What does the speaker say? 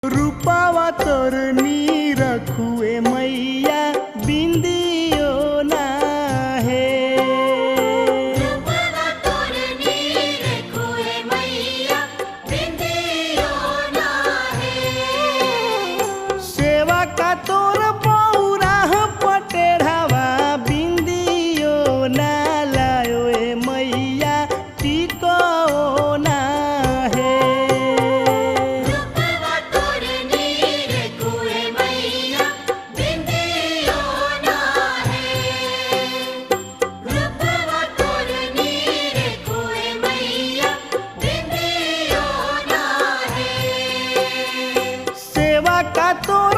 रूपावा तोर नी रखुए मैया बिंदियो ना है। रूपावा तोर नी रखुए मैया बिंदियो ना है। सेवा का तोर पौरा पटेढ़ावा बिंदियो ना लायो ए मैया टिको ना है। रूपावा तोर नी रखुए मैया बिंदियो ना है। रूपावा तोर नी रखुए मैया बिंदियो ना है। सेवा का तोर